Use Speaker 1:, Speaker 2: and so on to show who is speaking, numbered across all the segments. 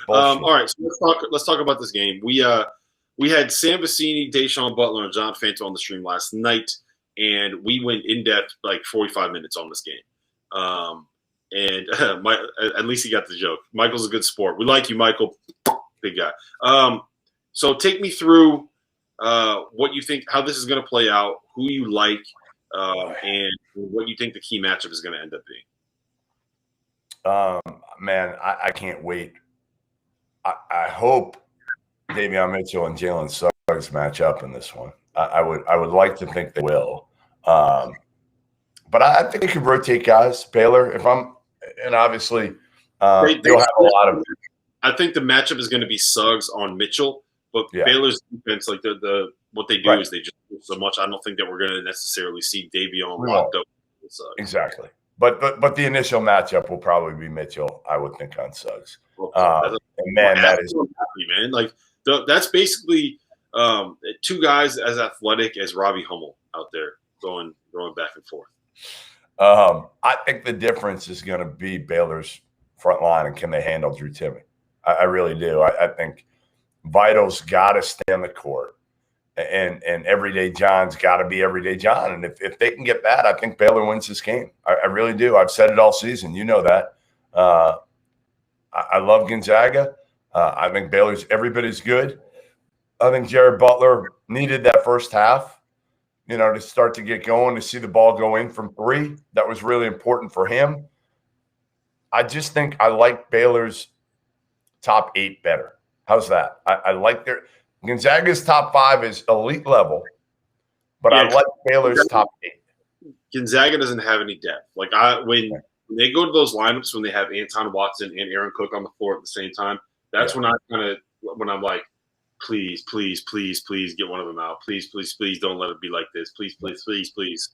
Speaker 1: All right, so let's talk about this game. We had Sam Vecini, Deshaun Butler, and John Fanto on the stream last night, and we went in depth like 45 minutes on this game. And at least he got the joke. Michael's a good sport. We like you, Michael. Big guy. So take me through what you think, how this is going to play out, who you like, and what you think the key matchup is going to end up being.
Speaker 2: Man, I can't wait. I hope Davion Mitchell and Jalen Suggs match up in this one. I would like to think they will. But I think they could rotate guys. Baylor, and obviously they'll have a lot of.
Speaker 1: I think the matchup is going to be Suggs on Mitchell, but Baylor's defense, like what they do is they just do so much. I don't think that we're going to necessarily see Davion locked up with Suggs.
Speaker 2: Exactly. But the initial matchup will probably be Mitchell, I would think, on Suggs.
Speaker 1: And man, that is happy, man. Like that's basically two guys as athletic as Robbie Hummel out there going back and forth.
Speaker 2: I think the difference is going to be Baylor's front line and can they handle Drew Timme. I really do. I think Vital's got to stay on the court, and Everyday John's got to be Everyday John. And if they can get that, I think Baylor wins this game. I really do. I've said it all season. You know that. I love Gonzaga. I think Baylor's every bit as good. I think Jared Butler needed that first half, to start to get going, to see the ball go in from three. That was really important for him. I just think I like Baylor's top 8 better. How's that? I like Gonzaga's top 5 is elite level, but I like Baylor's top 8.
Speaker 1: Gonzaga doesn't have any depth. Like when they go to those lineups, when they have Anton Watson and Aaron Cook on the floor at the same time, that's when I'm like, please, please, please, please get one of them out. Please, please, please don't let it be like this. Please, please, please, please.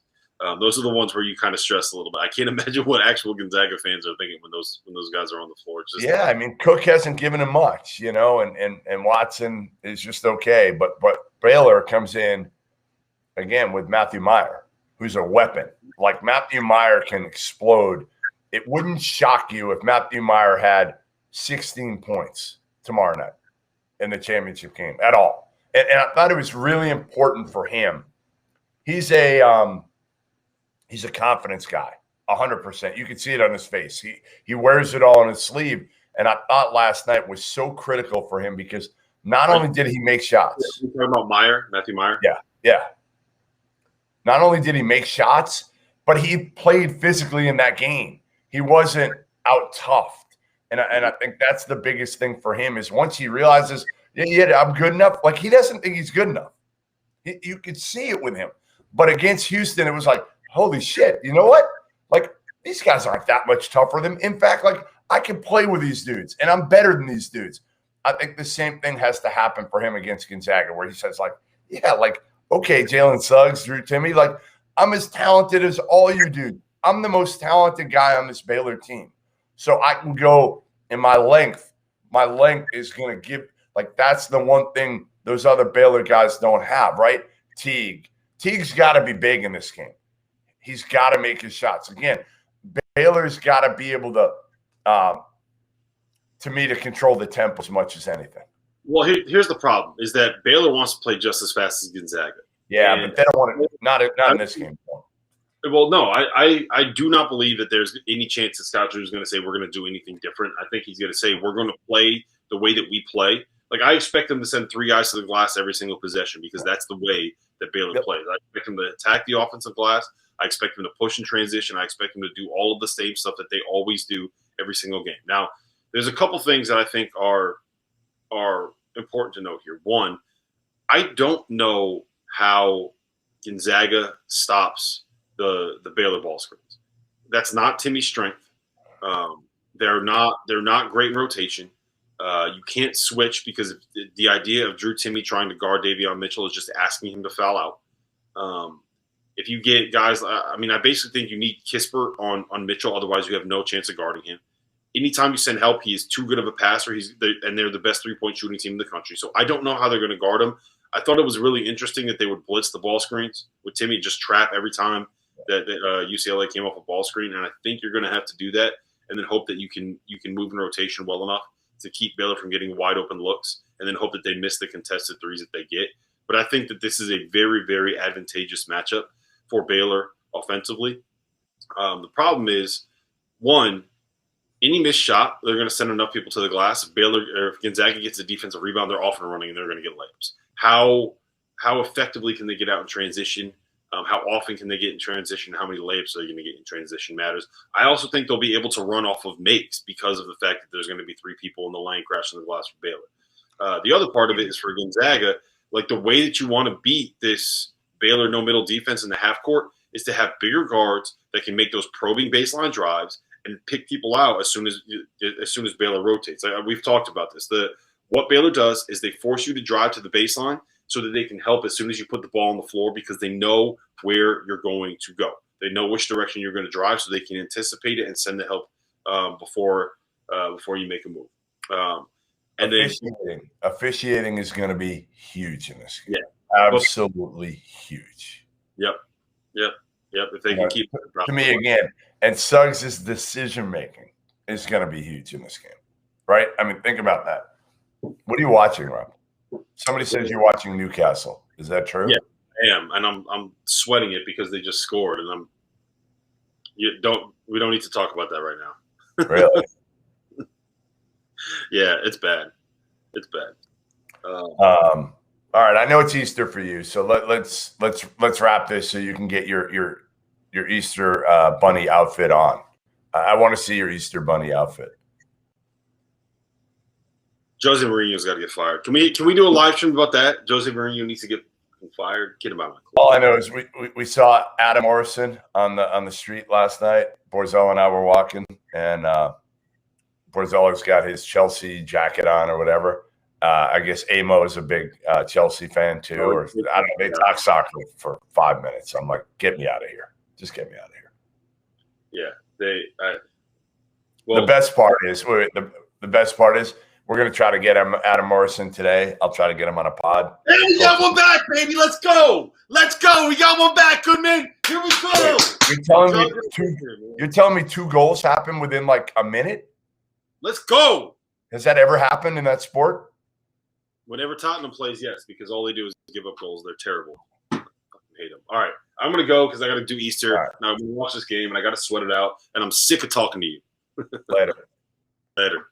Speaker 1: Those are the ones where you kind of stress a little bit. I can't imagine what actual Gonzaga fans are thinking when those guys are on the floor.
Speaker 2: Cook hasn't given him much, and Watson is just okay. But Baylor comes in again with Matthew Meyer, who's a weapon. Like Matthew Meyer can explode. It wouldn't shock you if Matthew Meyer had 16 points tomorrow night in the championship game at all. And I thought it was really important for him. He's a confidence guy, 100%. You can see it on his face. He wears it all on his sleeve. And I thought last night was so critical for him because not only did he make shots.
Speaker 1: You're talking about Matthew Meyer?
Speaker 2: Yeah. Not only did he make shots, but he played physically in that game. He wasn't out-toughed. And I think that's the biggest thing for him is once he realizes, I'm good enough. Like, he doesn't think he's good enough. You could see it with him. But against Houston, it was like, holy shit, you know what? Like, these guys aren't that much tougher than – in fact, like, I can play with these dudes, and I'm better than these dudes. I think the same thing has to happen for him against Gonzaga where he says, like, okay, Jalen Suggs, Drew Timme, like, I'm as talented as all you dudes. I'm the most talented guy on this Baylor team. So I can go in my length. My length is going to give – like, that's the one thing those other Baylor guys don't have, right? Teague's got to be big in this game. He's got to make his shots. Again, Baylor's got to be able to control the tempo as much as anything.
Speaker 1: Well, here's the problem: is that Baylor wants to play just as fast as Gonzaga.
Speaker 2: Yeah, but they don't want to. Not in this game.
Speaker 1: Well, no, I do not believe that there's any chance that Scott Drew is going to say we're going to do anything different. I think he's going to say we're going to play the way that we play. Like, I expect them to send 3 guys to the glass every single possession because that's the way that Baylor plays. I expect them to attack the offensive glass. I expect them to push in transition. I expect them to do all of the same stuff that they always do every single game. Now, there's a couple things that I think are important to note here. One, I don't know how Gonzaga stops the Baylor ball screens. That's not Timme's strength. They're not great in rotation. You can't switch because the idea of Drew Timme trying to guard Davion Mitchell is just asking him to foul out. If you get guys, I basically think you need Kisper on Mitchell. Otherwise, you have no chance of guarding him. Anytime you send help, he is too good of a passer. And they're the best 3-point shooting team in the country. So I don't know how they're going to guard him. I thought it was really interesting that they would blitz the ball screens with Timme, just trap every time that UCLA came off a ball screen. And I think you're going to have to do that and then hope that you can move in rotation well enough to keep Baylor from getting wide open looks, and then hope that they miss the contested threes that they get. But I think that this is a very, very advantageous matchup for Baylor offensively. The problem is, one, any missed shot, they're going to send enough people to the glass. If Baylor or if Gonzaga gets a defensive rebound, they're off and running, and they're going to get layups. How effectively can they get out in transition? How often can they get in transition? How many layups are they going to get in transition matters. I also think they'll be able to run off of makes because of the fact that there's going to be 3 people in the lane crashing the glass for Baylor. The other part of it is for Gonzaga, like the way that you want to beat this Baylor no-middle defense in the half court is to have bigger guards that can make those probing baseline drives and pick people out as soon as Baylor rotates. We've talked about this. What Baylor does is they force you to drive to the baseline so that they can help as soon as you put the ball on the floor because they know where you're going to go. They know which direction you're going to drive, so they can anticipate it and send the help before you make a move. And
Speaker 2: officiating is going to be huge in this game.
Speaker 1: Yeah,
Speaker 2: absolutely huge.
Speaker 1: Yep. If they can keep it
Speaker 2: to me again, and Suggs' decision making is going to be huge in this game, right? I mean, think about that. What are you watching, Rob? Somebody says you're watching Newcastle. Is that true?
Speaker 1: Yeah, I am, and I'm sweating it because they just scored, and we don't need to talk about that right now.
Speaker 2: Really?
Speaker 1: Yeah, it's bad. It's bad.
Speaker 2: All right, I know it's Easter for you, so let's wrap this so you can get your Easter bunny outfit on. I want to see your Easter bunny outfit.
Speaker 1: Jose Mourinho's got to get fired. Can we do a live stream about that? Jose Mourinho needs to get fired. Get him out of my club.
Speaker 2: All I know is we saw Adam Morrison on the street last night. Borzello and I were walking, and Borzello's got his Chelsea jacket on or whatever. I guess Amo is a big Chelsea fan too. Or I don't know. They talk soccer for 5 minutes. I'm like, get me out of here. Just get me out of here.
Speaker 1: Yeah,
Speaker 2: the best part is the best part is we're going to try to get Adam Morrison today. I'll try to get him on a pod.
Speaker 1: Hey, we got one back, baby. Let's go. We got one back, Goodman. Here we go.
Speaker 2: You're telling me 2 goals happened within like a minute?
Speaker 1: Let's go.
Speaker 2: Has that ever happened in that sport?
Speaker 1: Whenever Tottenham plays, yes, because all they do is give up goals. They're terrible. I fucking hate them. All right, I'm going to go because I got to do Easter. Right. Now I'm going to watch this game, and I got to sweat it out, and I'm sick of talking to you.
Speaker 2: Later.